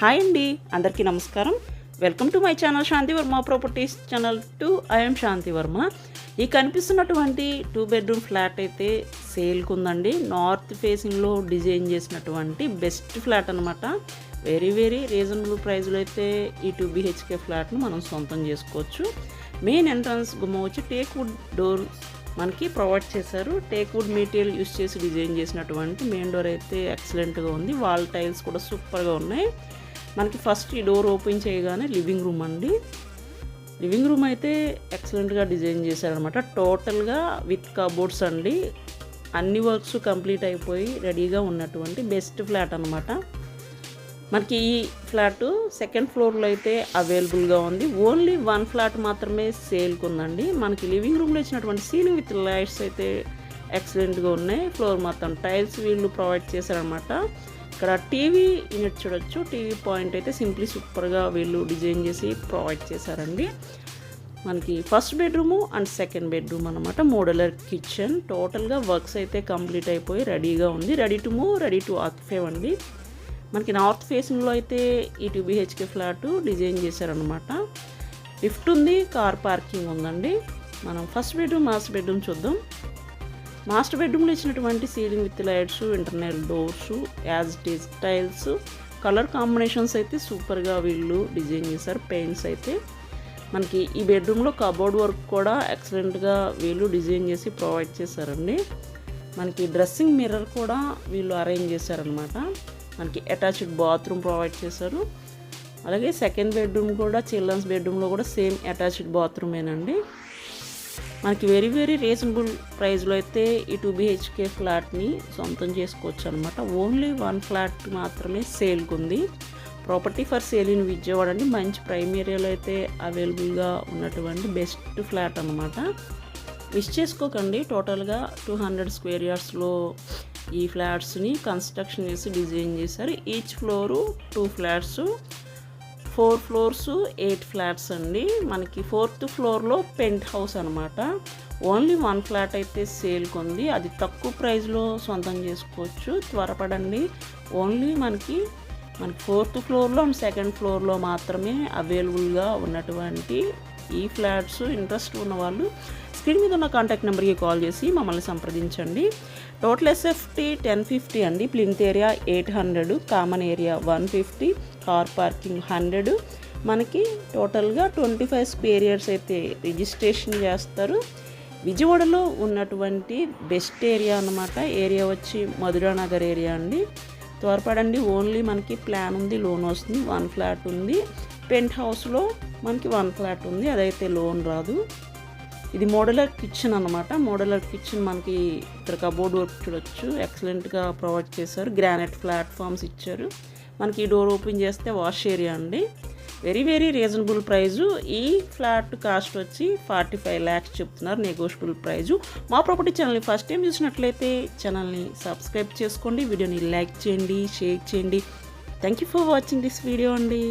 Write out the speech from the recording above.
Hi అండి, అందరికీ నమస్కారం. Welcome to my channel Shanti Varma properties channel 2. I'm Shanti Varma. ఈ కనిపిస్తున్నటువంటి 2 బెడ్రూమ్ ఫ్లాట్ అయితే సేల్కి ఉందండి. నార్త్ ఫేసింగ్లో డిజైన్ చేసినటువంటి బెస్ట్ ఫ్లాట్ అనమాట. వెరీ రీజనబుల్ ప్రైస్లో అయితే ఈ 2 BHK ఫ్లాట్ను మనం సొంతం చేసుకోవచ్చు. మెయిన్ ఎంట్రన్స్ గుమ్మ వచ్చి టేక్ వుడ్ డోర్ మనకి ప్రొవైడ్ చేశారు. టేక్ వుడ్ మెటీరియల్ యూస్ చేసి డిజైన్ చేసినటువంటి మెయిన్ డోర్ అయితే ఎక్సలెంట్గా ఉంది. వాల్ టైల్స్ కూడా సూపర్గా ఉన్నాయి. మనకి ఫస్ట్ ఈ డోర్ ఓపెన్ చేయగానే లివింగ్ రూమ్ అండి. లివింగ్ రూమ్ అయితే ఎక్సలెంట్గా డిజైన్ చేశారనమాట. టోటల్గా విత్ కబోర్డ్స్ అండి. అన్ని వర్క్స్ కంప్లీట్ అయిపోయి రెడీగా ఉన్నటువంటి బెస్ట్ ఫ్లాట్ అనమాట. మనకి ఈ ఫ్లాట్ సెకండ్ ఫ్లోర్లో అయితే అవైలబుల్గా ఉంది. ఓన్లీ 1 ఫ్లాట్ మాత్రమే సేల్కి ఉందండి. మనకి లివింగ్ రూమ్లో ఇచ్చినటువంటి సీలింగ్ విత్ లైట్స్ అయితే ఎక్సలెంట్గా ఉన్నాయి. ఫ్లోర్ మొత్తం టైల్స్ వీళ్ళు ప్రొవైడ్ చేశారనమాట. ఇక్కడ టీవీ యూనిట్ చూడొచ్చు. టీవీ పాయింట్ అయితే సింప్లీ సూపర్గా వీళ్ళు డిజైన్ చేసి ప్రొవైడ్ చేశారండి. మనకి first bedroom and second bedroom అనమాట. Modular kitchen. టోటల్గా వర్క్స్ అయితే కంప్లీట్ అయిపోయి రెడీగా ఉంది. Ready to move, ready to occupy అండి. మనకి నార్త్ ఫేసింగ్లో అయితే ఈ 2 BHK ఫ్లాట్ డిజైన్ చేశారనమాట. లిఫ్ట్ ఉంది, కార్ పార్కింగ్ ఉందండి. మనం ఫస్ట్ బెడ్రూమ్, మాస్టర్ బెడ్రూమ్ చూద్దాం. మాస్టర్ బెడ్రూమ్లో ఇచ్చినటువంటి ceiling with lights, internal doors, as it is tiles, colour combinations అయితే సూపర్గా వీళ్ళు డిజైన్ చేశారు. పెయింట్స్ అయితే మనకి ఈ బెడ్రూమ్లో కబోర్డ్ వర్క్ కూడా ఎక్సలెంట్గా వీళ్ళు డిజైన్ చేసి ప్రొవైడ్ చేశారండి. మనకి డ్రెస్సింగ్ మిర్రర్ కూడా వీళ్ళు అరేంజ్ చేశారనమాట. మనకి అటాచ్డ్ బాత్రూమ్ ప్రొవైడ్ చేశారు. అలాగే సెకండ్ బెడ్రూమ్ కూడా, చిల్డ్రన్స్ బెడ్రూమ్లో కూడా సేమ్ అటాచ్డ్ బాత్రూమేనండి. మనకి వెరీ రీజనబుల్ ప్రైస్లో అయితే ఈ 2 BHK ఫ్లాట్ని సొంతం చేసుకోవచ్చు అనమాట. ఓన్లీ 1 ఫ్లాట్ మాత్రమే సేల్కి ఉంది. Property for sale in Vijayawada అండి. మంచి ప్రైమ్ ఏరియాలో అయితే అవైలబుల్గా ఉన్నటువంటి బెస్ట్ ఫ్లాట్ అనమాట. మిస్ చేసుకోకండి. టోటల్గా 200 స్క్వేర్ యార్డ్స్లో ఈ ఫ్లాట్స్ని కన్స్ట్రక్షన్ చేసి డిజైన్ చేశారు. Each floor 2 flats, 4 floors 8 flats అండి. మనకి 4th ఫ్లోర్లో పెంట్ హౌస్ అనమాట. ఓన్లీ 1 ఫ్లాట్ అయితే సేల్కి ఉంది. అది తక్కువ ప్రైస్లో సొంతం చేసుకోవచ్చు. త్వరపడండి. ఓన్లీ మనకి 4th ఫ్లోర్లో అండ్ సెకండ్ ఫ్లోర్లో మాత్రమే అవైలబుల్గా ఉన్నటువంటి ఈ ఫ్లాట్స్. ఇంట్రెస్ట్ ఉన్న వాళ్ళు స్క్రీన్ మీద ఉన్న కాంటాక్ట్ నెంబర్కి కాల్ చేసి మమ్మల్ని సంప్రదించండి. టోటల్ SFT 1050 అండి. Plinth area 800, common area 150, car parking 100. మనకి టోటల్గా 25 స్క్వేర్ యార్డ్స్ అయితే రిజిస్ట్రేషన్ చేస్తారు. విజయవాడలో ఉన్నటువంటి బెస్ట్ ఏరియా అన్నమాట. ఏరియా వచ్చి మధురానగర్ ఏరియా అండి. త్వరపడండి. ఓన్లీ మనకి ప్లాన్ ఉంది, లోన్ వస్తుంది. 1 ఫ్లాట్ ఉంది. పెంట్ హౌస్లో మనకి 1 ఫ్లాట్ ఉంది. అదైతే లోన్ రాదు. ఇది మోడలర్ కిచెన్ అనమాట. మోడలర్ కిచెన్ మనకి ఇక్కడ కబోర్డ్ వర్క్ చూడొచ్చు. ఎక్సలెంట్గా ప్రొవైడ్ చేశారు. గ్రానైట్ ప్లాట్ఫామ్స్ ఇచ్చారు. మనకి ఈ డోర్ ఓపెన్ చేస్తే వాష్ ఏరియా అండి. Very reasonable price. ఈ ఫ్లాట్ కాస్ట్ వచ్చి 45 lakhs చెప్తున్నారు. Negotiable price. మా ప్రాపర్టీ ఛానల్ని ఫస్ట్ టైం చూసినట్లయితే ఛానల్ని సబ్స్క్రైబ్ చేసుకోండి. వీడియోని లైక్ చేయండి, షేర్ చేయండి. Thank you for watching this video అండి.